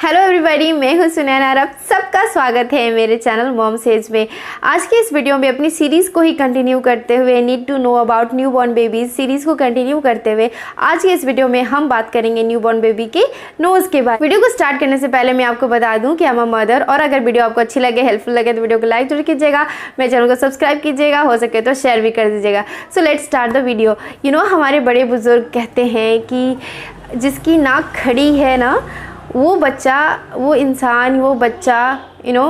Hello everybody, मैं हूं सुनैना और आप सबका स्वागत है मेरे चैनल मॉम सेज में। आज के इस वीडियो में अपनी सीरीज़ को ही कंटिन्यू करते हुए need to know about new born babies series को कंटिन्यू करते हुए आज के इस वीडियो में हम बात करेंगे न्यू बॉर्न बेबी के नोज़ के बारे में। वीडियो को स्टार्ट करने से पहले मैं आपको बता दूँ कि आई एम अ मदर, और अगर वीडियो आपको अच्छी लगे, हेल्पफुल लगे तो वीडियो को लाइक जरूर कीजिएगा, मेरे चैनल को सब्सक्राइब कीजिएगा, हो सके तो शेयर भी कर दीजिएगा। So let's start the video. हमारे बड़े बुजुर्ग कहते हैं कि जिसकी नाक खड़ी है ना, वो बच्चा, वो इंसान, वो बच्चा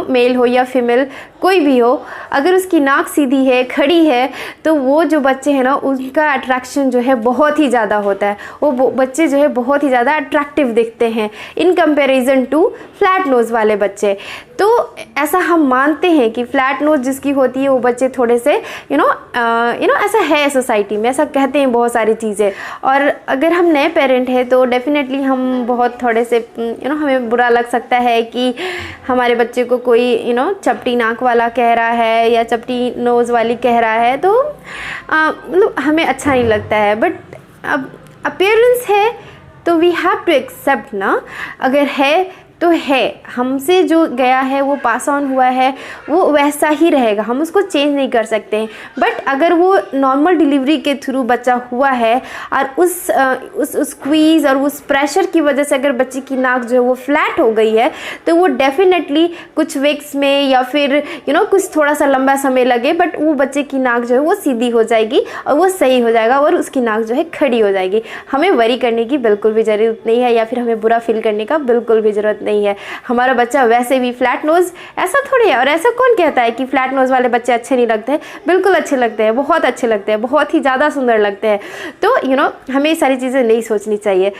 मेल हो या फीमेल कोई भी हो, अगर उसकी नाक सीधी है, खड़ी है, तो वो जो बच्चे हैं ना, उनका अट्रैक्शन जो है बहुत ही ज़्यादा होता है। वो बच्चे जो है बहुत ही ज़्यादा अट्रैक्टिव दिखते हैं in comparison to flat nose वाले बच्चे। तो ऐसा हम मानते हैं कि फ्लैट नोज़ जिसकी होती है वो बच्चे थोड़े से ऐसा है सोसाइटी में, ऐसा कहते हैं बहुत सारी चीज़ें। और अगर हम नए पेरेंट हैं तो डेफिनेटली हम बहुत थोड़े से हमें बुरा लग सकता है कि हमारे बच्चे को कोई चपटी नाक वाला कह रहा है या चपटी नोज़ वाली कह रहा है, तो मतलब हमें अच्छा नहीं लगता है। बट अब अपीयरेंस है तो वी हैव टू एक्सेप्ट ना, अगर है तो है, हमसे जो गया है वो पास ऑन हुआ है, वो वैसा ही रहेगा, हम उसको चेंज नहीं कर सकते हैं। बट अगर वो नॉर्मल डिलीवरी के थ्रू बच्चा हुआ है और उस स्क्वीज़ और उस प्रेशर की वजह से अगर बच्चे की नाक जो है वो फ्लैट हो गई है, तो वो डेफिनेटली कुछ वीक्स में या फिर कुछ थोड़ा सा लंबा समय लगे, बट वो बच्चे की नाक जो है वो सीधी हो जाएगी और वो सही हो जाएगा और उसकी नाक जो है खड़ी हो जाएगी। हमें वरी करने की बिल्कुल भी ज़रूरत नहीं है या फिर हमें बुरा फील करने का बिल्कुल भी ज़रूरत नहीं है। हमारा बच्चा वैसे भी फ्लैट नोज ऐसा थोड़ी है। और ऐसा कौन कहता है कि फ्लैट नोज वाले बच्चे अच्छे नहीं लगते हैं? बिल्कुल अच्छे लगते हैं, बहुत अच्छे लगते हैं, बहुत ही ज़्यादा सुंदर लगते हैं। तो हमें ये सारी चीज़ें नहीं सोचनी चाहिए।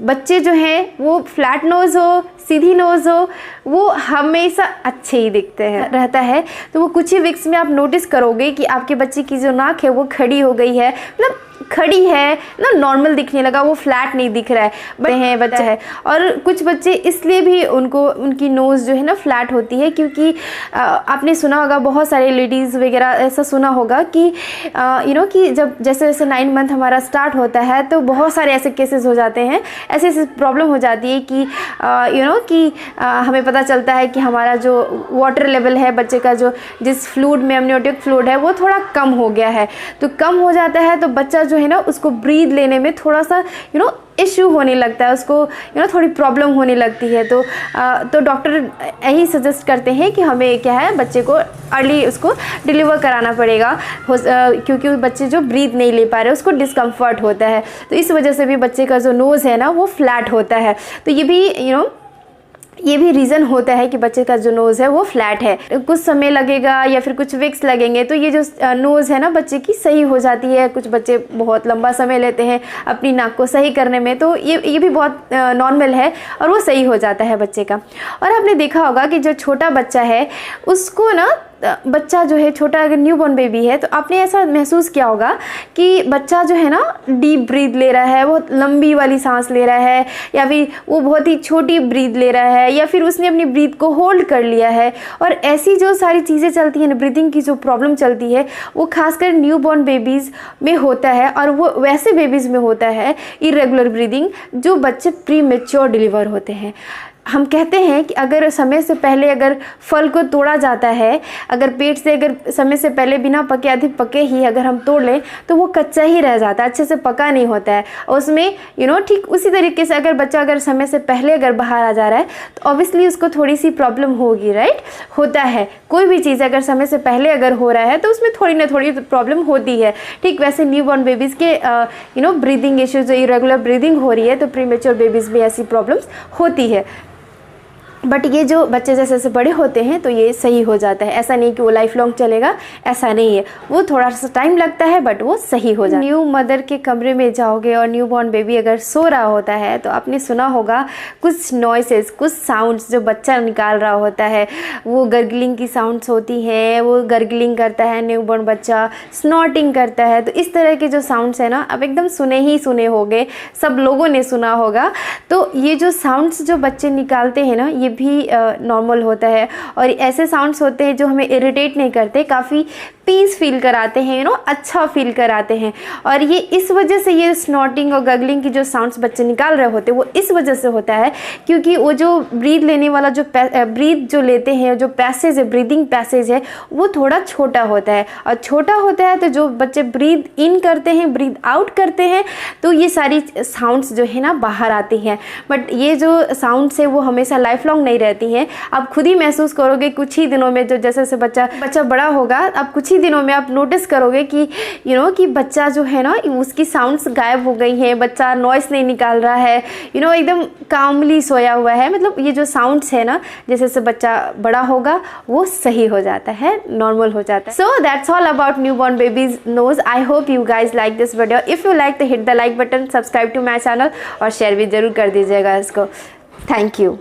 बच्चे जो हैं वो फ्लैट नोज़ हो, सीधी नोज़ हो, वो हमेशा अच्छे ही दिखते हैं रहता है। तो वो कुछ ही वीक्स में आप नोटिस करोगे कि आपके बच्चे की जो नाक है वो खड़ी हो गई है, मतलब खड़ी है ना, नॉर्मल दिखने लगा, वो फ्लैट नहीं दिख रहा है। बच्चा है। और कुछ बच्चे इसलिए भी उनकी नोज़ जो है ना फ्लैट होती है, क्योंकि आपने सुना होगा, बहुत सारे लेडीज़ वगैरह ऐसा सुना होगा कि कि जब जैसे जैसे 9 मंथ हमारा स्टार्ट होता है तो बहुत सारे ऐसे केसेस हो जाते हैं, ऐसे प्रॉब्लम हो जाती है कि कि हमें पता चलता है कि हमारा जो वाटर लेवल है बच्चे का, जो जिस फ्लूइड में एमनियोटिक फ्लूइड है वो थोड़ा कम हो गया है। तो कम हो जाता है तो बच्चा जो है ना उसको ब्रीद लेने में थोड़ा सा इश्यू होने लगता है, उसको थोड़ी प्रॉब्लम होने लगती है। तो डॉक्टर यही सजेस्ट करते हैं कि हमें क्या है, बच्चे को अर्ली उसको डिलीवर कराना पड़ेगा, क्योंकि बच्चे जो ब्रीथ नहीं ले पा रहे, उसको डिस्कम्फर्ट होता है। तो इस वजह से भी बच्चे का जो नोज़ है ना वो फ्लैट होता है। तो ये भी रीज़न होता है कि बच्चे का जो नोज़ है वो फ्लैट है। कुछ समय लगेगा या फिर कुछ वीक्स लगेंगे तो ये जो नोज़ है ना बच्चे की सही हो जाती है। कुछ बच्चे बहुत लंबा समय लेते हैं अपनी नाक को सही करने में, तो ये भी बहुत नॉर्मल है और वो सही हो जाता है बच्चे का। और आपने देखा होगा कि जो छोटा बच्चा है उसको ना, बच्चा जो है छोटा, अगर न्यू बॉर्न बेबी है तो आपने ऐसा महसूस किया होगा कि बच्चा जो है ना डीप ब्रीथ ले रहा है, बहुत लंबी वाली सांस ले रहा है, या फिर वो बहुत ही छोटी ब्रीथ ले रहा है, या फिर उसने अपनी ब्रीथ को होल्ड कर लिया है। और ऐसी जो सारी चीज़ें चलती हैं, ब्रीथिंग की जो प्रॉब्लम चलती है, वो खासकर न्यू बॉर्न बेबीज़ में होता है। और वो वैसे बेबीज़ में होता है इरेगुलर ब्रीदिंग जो बच्चे प्री मैच्योर डिलीवर होते हैं। हम कहते हैं कि अगर समय से पहले अगर फल को तोड़ा जाता है, अगर पेट से अगर समय से पहले बिना पके, अधिक पके ही अगर हम तोड़ लें तो वो कच्चा ही रह जाता है, अच्छे से पका नहीं होता है। और उसमें ठीक उसी तरीके से अगर बच्चा अगर समय से पहले अगर बाहर आ जा रहा है तो ऑब्वियसली उसको थोड़ी सी प्रॉब्लम होगी, राइट? होता है, कोई भी चीज़ अगर समय से पहले अगर हो रहा है तो उसमें थोड़ी ना थोड़ी प्रॉब्लम होती है। ठीक वैसे न्यू बॉर्न बेबीज़ के ब्रीदिंग इश्यूज, जो इरेगुलर ब्रीदिंग हो रही है, तो प्री मैच्योर बेबीज़ में ऐसी प्रॉब्लम्स होती है। बट ये जो बच्चे जैसे जैसे बड़े होते हैं तो ये सही हो जाता है। ऐसा नहीं कि वो लाइफ लॉन्ग चलेगा, ऐसा नहीं है, वो थोड़ा सा टाइम लगता है बट वो सही हो जाता है। न्यू मदर के कमरे में जाओगे और न्यू बॉर्न बेबी अगर सो रहा होता है तो आपने सुना होगा कुछ नॉइसेस, कुछ साउंड्स जो बच्चा निकाल रहा होता है, वो गर्गलिंग की साउंड्स होती हैं, वो गर्गलिंग करता है न्यू बॉर्न बच्चा, स्नॉटिंग करता है। तो इस तरह के जो साउंड्स है ना, आप एकदम सुने होंगे, सब लोगों ने सुना होगा। तो ये जो साउंड्स जो बच्चे निकालते हैं ना, ये भी नॉर्मल होता है। और ऐसे साउंड्स होते हैं जो हमें इरिटेट नहीं करते, काफ़ी पीस फील कराते हैं, यू नो, अच्छा फील कराते हैं। और ये इस वजह से ये स्नॉटिंग और गगलिंग की जो साउंड्स बच्चे निकाल रहे होते हैं वो इस वजह से होता है क्योंकि वो जो ब्रीथ लेने वाला जो ब्रीथ जो लेते हैं, जो पैसेज है, ब्रीदिंग पैसेज है, वो थोड़ा छोटा होता है। और छोटा होता है तो जो बच्चे ब्रीथ इन करते हैं, ब्रीथ आउट करते हैं, तो ये सारी साउंड्स जो है ना बाहर आती हैं। बट ये जो साउंड्स है वो हमेशा लाइफ लॉन्ग नहीं रहती हैं। आप खुद ही महसूस करोगे कुछ ही दिनों में, जो जैसे जैसे बच्चा बड़ा होगा, अब कुछ ही दिनों में आप नोटिस करोगे कि यू नो कि बच्चा जो है ना उसकी साउंड्स गायब हो गई हैं, बच्चा नॉइस नहीं निकाल रहा है, यू नो, एकदम कामली सोया हुआ है। मतलब ये जो साउंड्स है ना, जैसे जैसे बच्चा बड़ा होगा वो सही हो जाता है, नॉर्मल हो जाता है। So that's all about newborn babies nose. I hope you guys like this video. If you like तो hit the like button, subscribe to my channel और शेयर भी जरूर कर दीजिएगा इसको। Thank you.